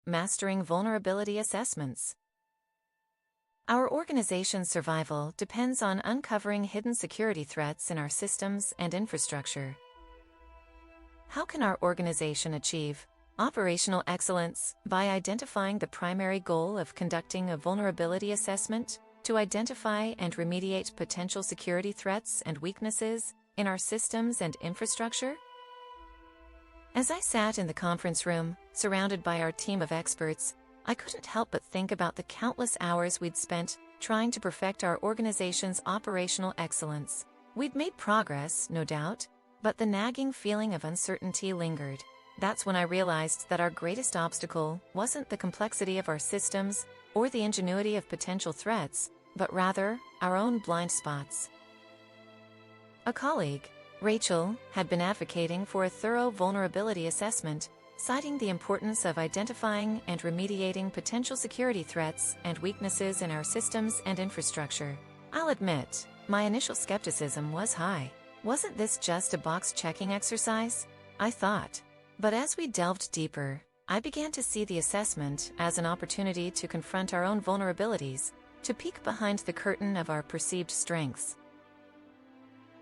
Mastering Vulnerability Assessments. Our organization's survival depends on uncovering hidden security threats in our systems and infrastructure. How can our organization achieve operational excellence? By identifying the primary goal of conducting a vulnerability assessment to identify and remediate potential security threats and weaknesses in our systems and infrastructure. As I sat in the conference room, surrounded by our team of experts, I couldn't help but think about the countless hours we'd spent trying to perfect our organization's operational excellence. We'd made progress, no doubt, but the nagging feeling of uncertainty lingered. That's when I realized that our greatest obstacle wasn't the complexity of our systems or the ingenuity of potential threats, but rather our own blind spots. A colleague, Rachel, had been advocating for a thorough vulnerability assessment, citing the importance of identifying and remediating potential security threats and weaknesses in our systems and infrastructure. I'll admit, my initial skepticism was high. Wasn't this just a box-checking exercise? I thought. But as we delved deeper, I began to see the assessment as an opportunity to confront our own vulnerabilities, to peek behind the curtain of our perceived strengths.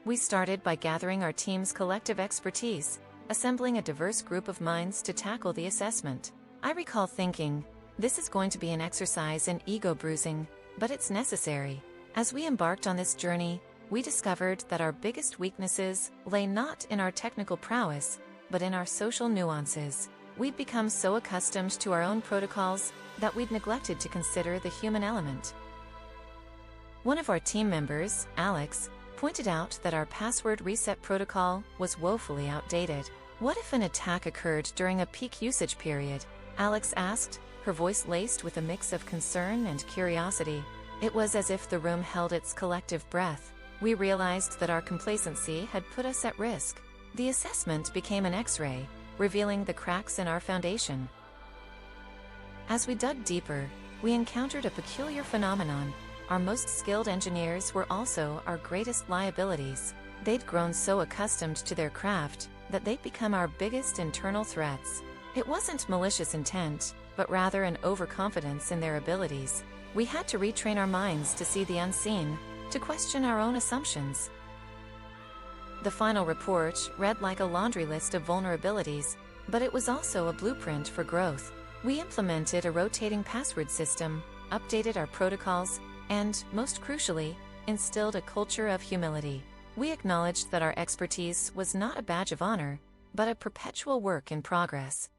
We started by gathering our team's collective expertise, assembling a diverse group of minds to tackle the assessment. I recall thinking, this is going to be an exercise in ego bruising, but it's necessary. As we embarked on this journey, we discovered that our biggest weaknesses lay not in our technical prowess, but in our social nuances. We'd become so accustomed to our own protocols that we'd neglected to consider the human element. One of our team members, Alex, pointed out that our password reset protocol was woefully outdated. What if an attack occurred during a peak usage period? Alex asked, her voice laced with a mix of concern and curiosity. It was as if the room held its collective breath. We realized that our complacency had put us at risk. The assessment became an X-ray, revealing the cracks in our foundation. As we dug deeper, we encountered a peculiar phenomenon. Our most skilled engineers were also our greatest liabilities. They'd grown so accustomed to their craft that they'd become our biggest internal threats. It wasn't malicious intent, but rather an overconfidence in their abilities. We had to retrain our minds to see the unseen, to question our own assumptions. The final report read like a laundry list of vulnerabilities, but it was also a blueprint for growth. We implemented a rotating password system, updated our protocols, and, most crucially, instilled a culture of humility. We acknowledged that our expertise was not a badge of honor, but a perpetual work in progress.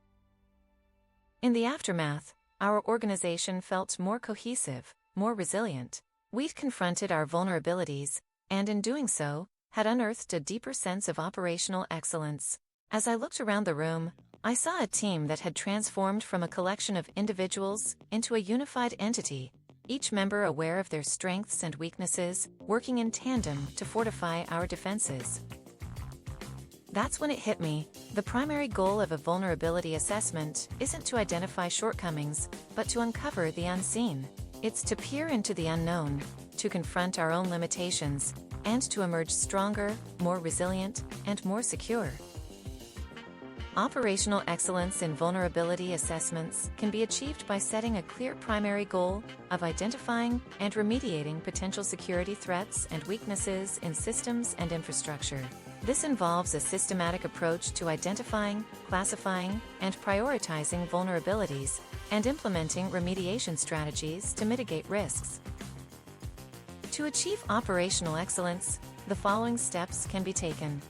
In the aftermath, our organization felt more cohesive, more resilient. We'd confronted our vulnerabilities, and in doing so, had unearthed a deeper sense of operational excellence. As I looked around the room, I saw a team that had transformed from a collection of individuals into a unified entity, each member aware of their strengths and weaknesses, working in tandem to fortify our defenses. That's when it hit me. The primary goal of a vulnerability assessment isn't to identify shortcomings, but to uncover the unseen. It's to peer into the unknown, to confront our own limitations, and to emerge stronger, more resilient, and more secure. Operational excellence in vulnerability assessments can be achieved by setting a clear primary goal of identifying and remediating potential security threats and weaknesses in systems and infrastructure. This involves a systematic approach to identifying, classifying, and prioritizing vulnerabilities, and implementing remediation strategies to mitigate risks. To achieve operational excellence, the following steps can be taken.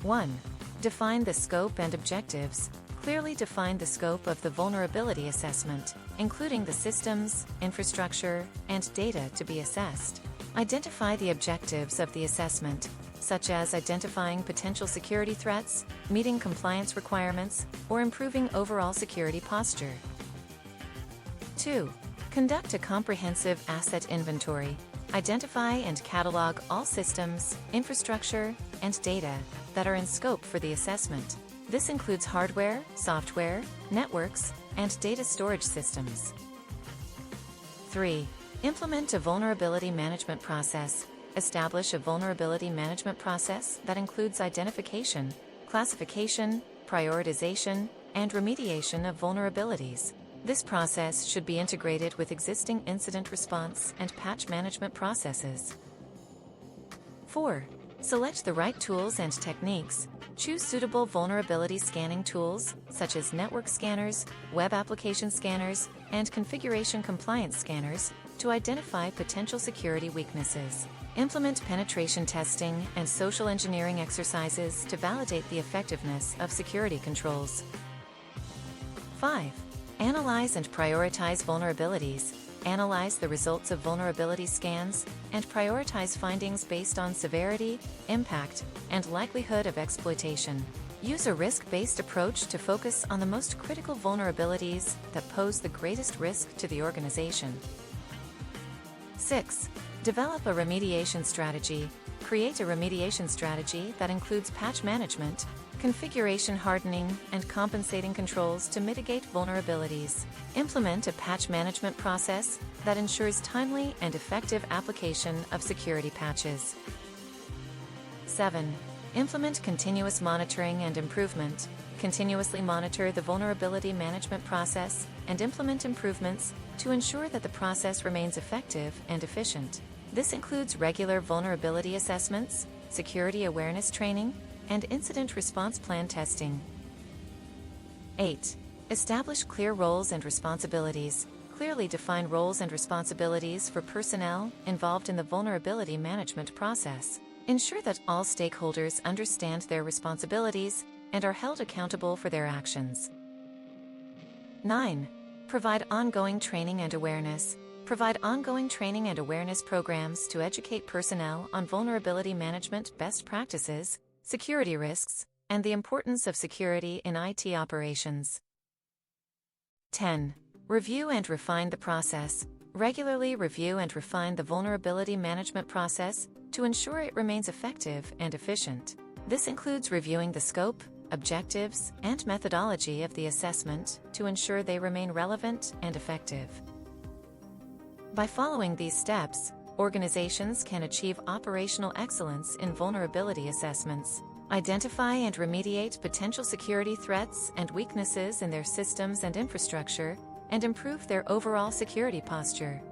1. Define the scope and objectives. Clearly define the scope of the vulnerability assessment, including the systems, infrastructure, and data to be assessed. Identify the objectives of the assessment, such as identifying potential security threats, meeting compliance requirements, or improving overall security posture. 2. Conduct a comprehensive asset inventory. Identify and catalog all systems, infrastructure, and data that are in scope for the assessment. This includes hardware, software, networks, and data storage systems. 3. Implement a vulnerability management process. Establish a vulnerability management process that includes identification, classification, prioritization, and remediation of vulnerabilities. This process should be integrated with existing incident response and patch management processes. 4. Select the right tools and techniques. Choose suitable vulnerability scanning tools, such as network scanners, web application scanners, and configuration compliance scanners, to identify potential security weaknesses. Implement penetration testing and social engineering exercises to validate the effectiveness of security controls. 5. Analyze and prioritize vulnerabilities. Analyze the results of vulnerability scans and prioritize findings based on severity, impact, and likelihood of exploitation. Use a risk-based approach to focus on the most critical vulnerabilities that pose the greatest risk to the organization. 6. Develop a remediation strategy. Create a remediation strategy that includes patch management, configuration hardening, and compensating controls to mitigate vulnerabilities. Implement a patch management process that ensures timely and effective application of security patches. 7. Implement continuous monitoring and improvement. Continuously monitor the vulnerability management process and implement improvements to ensure that the process remains effective and efficient. This includes regular vulnerability assessments, security awareness training, and incident response plan testing. 8. Establish clear roles and responsibilities. Clearly define roles and responsibilities for personnel involved in the vulnerability management process. Ensure that all stakeholders understand their responsibilities and are held accountable for their actions. 9. Provide ongoing training and awareness. Provide ongoing training and awareness programs to educate personnel on vulnerability management best practices, security risks, and the importance of security in IT operations. 10. Review and refine the process. Regularly review and refine the vulnerability management process to ensure it remains effective and efficient. This includes reviewing the scope, objectives, and methodology of the assessment to ensure they remain relevant and effective. By following these steps, organizations can achieve operational excellence in vulnerability assessments, identify and remediate potential security threats and weaknesses in their systems and infrastructure, and improve their overall security posture.